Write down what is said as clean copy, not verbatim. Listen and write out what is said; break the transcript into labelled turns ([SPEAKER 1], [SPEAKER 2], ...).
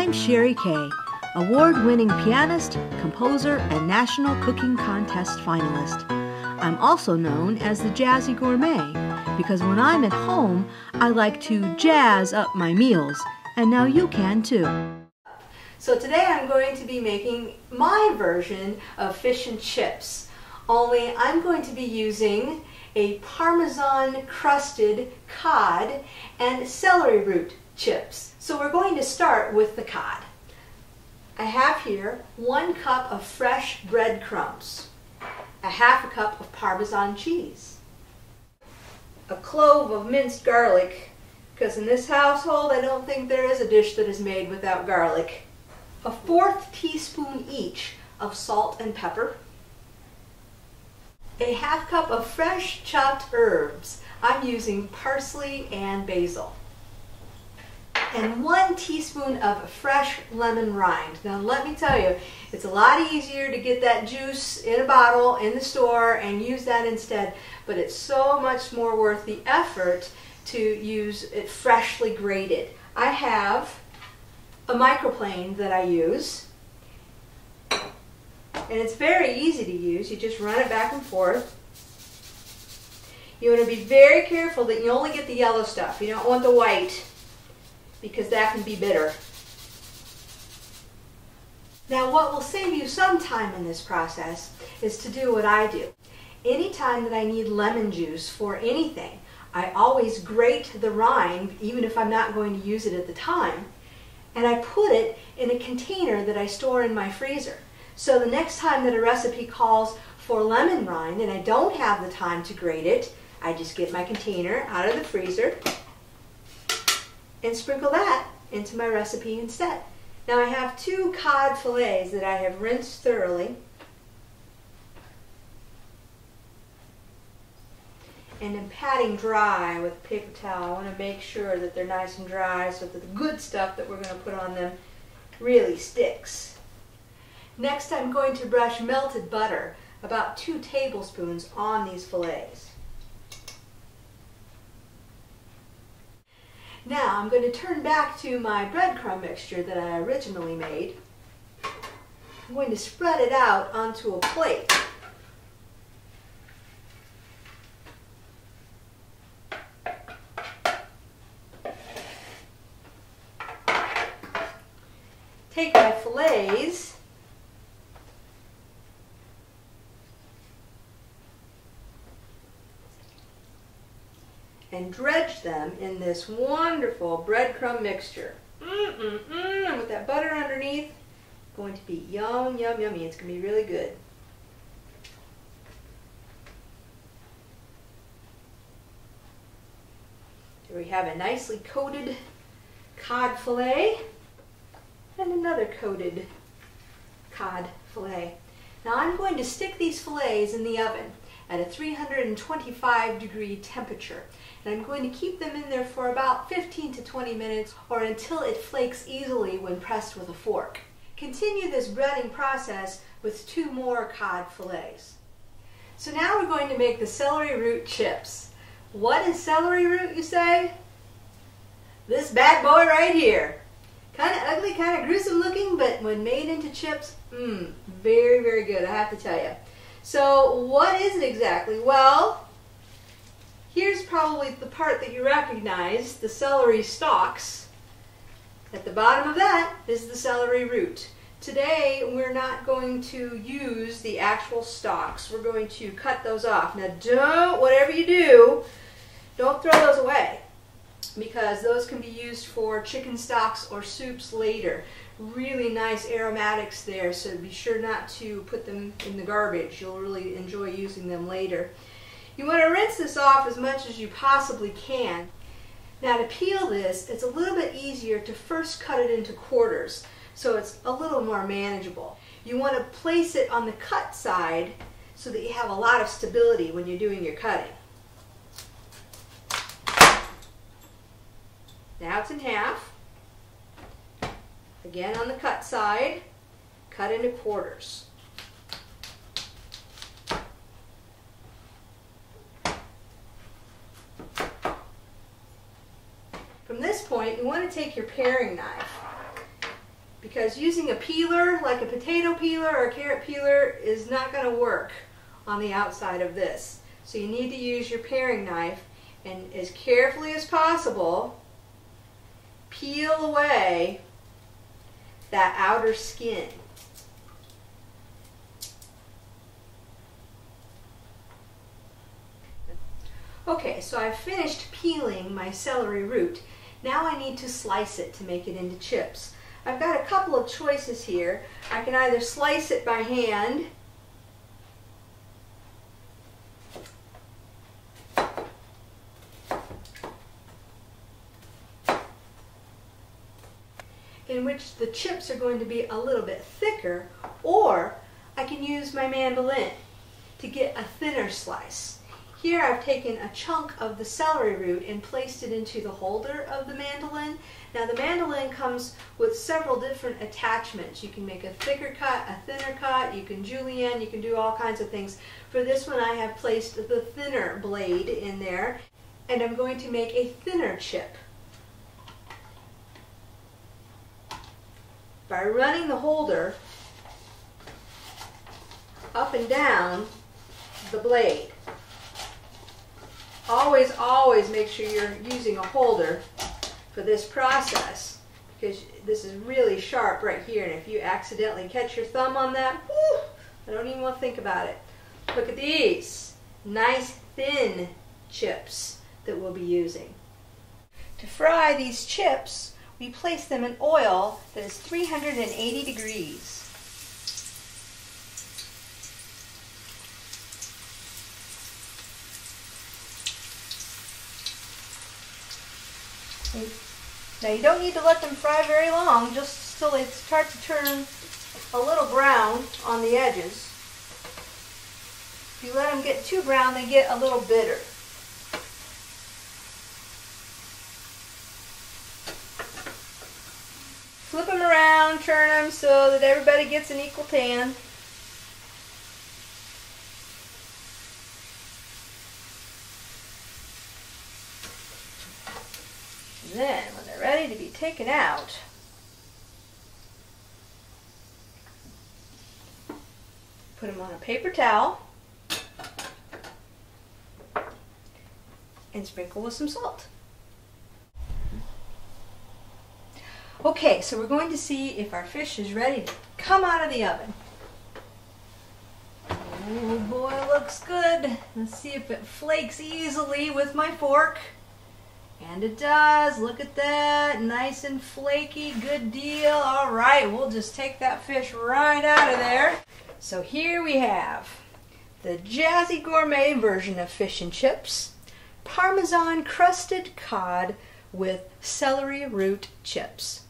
[SPEAKER 1] I'm Sherry Kay, award-winning pianist, composer, and National Cooking Contest finalist. I'm also known as the Jazzy Gourmet because when I'm at home, I like to jazz up my meals, and now you can too. So today I'm going to be making my version of fish and chips, only I'm going to be using a Parmesan crusted cod and celery root chips. So we're going to start with the cod. I have here 1 cup of fresh breadcrumbs, a half a cup of Parmesan cheese, a clove of minced garlic, because in this household I don't think there is a dish that is made without garlic, a 1/4 teaspoon each of salt and pepper, a half cup of fresh chopped herbs. I'm using parsley and basil, and 1 teaspoon of fresh lemon rind. Now let me tell you, it's a lot easier to get that juice in a bottle in the store and use that instead, but it's so much more worth the effort to use it freshly grated. I have a microplane that I use, and it's very easy to use. You just run it back and forth. You want to be very careful that you only get the yellow stuff. You don't want the white, because that can be bitter. Now what will save you some time in this process is to do what I do. Anytime that I need lemon juice for anything, I always grate the rind, even if I'm not going to use it at the time, and I put it in a container that I store in my freezer. So the next time that a recipe calls for lemon rind and I don't have the time to grate it, I just get my container out of the freezer and sprinkle that into my recipe instead. Now I have 2 cod fillets that I have rinsed thoroughly and I'm patting dry with a paper towel. I want to make sure that they're nice and dry so that the good stuff that we're going to put on them really sticks. Next I'm going to brush melted butter, about 2 tablespoons, on these fillets. Now I'm going to turn back to my breadcrumb mixture that I originally made. I'm going to spread it out onto a plate. Take my fillets and dredge them in this wonderful breadcrumb mixture. And with that butter underneath, it's going to be yum, yum, yummy. It's going to be really good. Here we have a nicely coated cod fillet and another coated cod fillet. Now I'm going to stick these fillets in the oven at a 325-degree temperature. And I'm going to keep them in there for about 15 to 20 minutes or until it flakes easily when pressed with a fork. Continue this breading process with 2 more cod fillets. So now we're going to make the celery root chips. What is celery root, you say? This bad boy right here. Kind of ugly, kind of gruesome looking, but when made into chips, very, very good, I have to tell you. So what is it exactly? Well, here's probably the part that you recognize, the celery stalks. At the bottom of that is the celery root. Today we're not going to use the actual stalks. We're going to cut those off. Now whatever you do, don't throw those away, because those can be used for chicken stocks or soups later. Really nice aromatics there, so be sure not to put them in the garbage. You'll really enjoy using them later. You want to rinse this off as much as you possibly can. Now to peel this, it's a little bit easier to first cut it into quarters, so it's a little more manageable. You want to place it on the cut side so that you have a lot of stability when you're doing your cutting. Now it's in half. Again on the cut side, cut into quarters. From this point, you want to take your paring knife because using a peeler, like a potato peeler or a carrot peeler, is not going to work on the outside of this. So you need to use your paring knife and as carefully as possible peel away that outer skin. Okay, so I've finished peeling my celery root. Now I need to slice it to make it into chips. I've got a couple of choices here. I can either slice it by hand, in which the chips are going to be a little bit thicker, or I can use my mandolin to get a thinner slice. Here I've taken a chunk of the celery root and placed it into the holder of the mandolin. Now the mandolin comes with several different attachments. You can make a thicker cut, a thinner cut, you can julienne, you can do all kinds of things. For this one I have placed the thinner blade in there, and I'm going to make a thinner chip. By running the holder up and down the blade. Always make sure you're using a holder for this process, because this is really sharp right here, and if you accidentally catch your thumb on that, whew, I don't even want to think about it. Look at these nice thin chips that we'll be using. To fry these chips, we place them in oil that is 380 degrees. Now you don't need to let them fry very long, just till they start to turn a little brown on the edges. If you let them get too brown, they get a little bitter. Flip them around, turn them so that everybody gets an equal tan. Then, when they're ready to be taken out, put them on a paper towel and sprinkle with some salt. Okay, so we're going to see if our fish is ready to come out of the oven. Oh boy, looks good. Let's see if it flakes easily with my fork. And it does. Look at that. Nice and flaky. Good deal. All right, we'll just take that fish right out of there. So here we have the Jazzy Gourmet version of fish and chips. Parmesan crusted cod with celery root chips.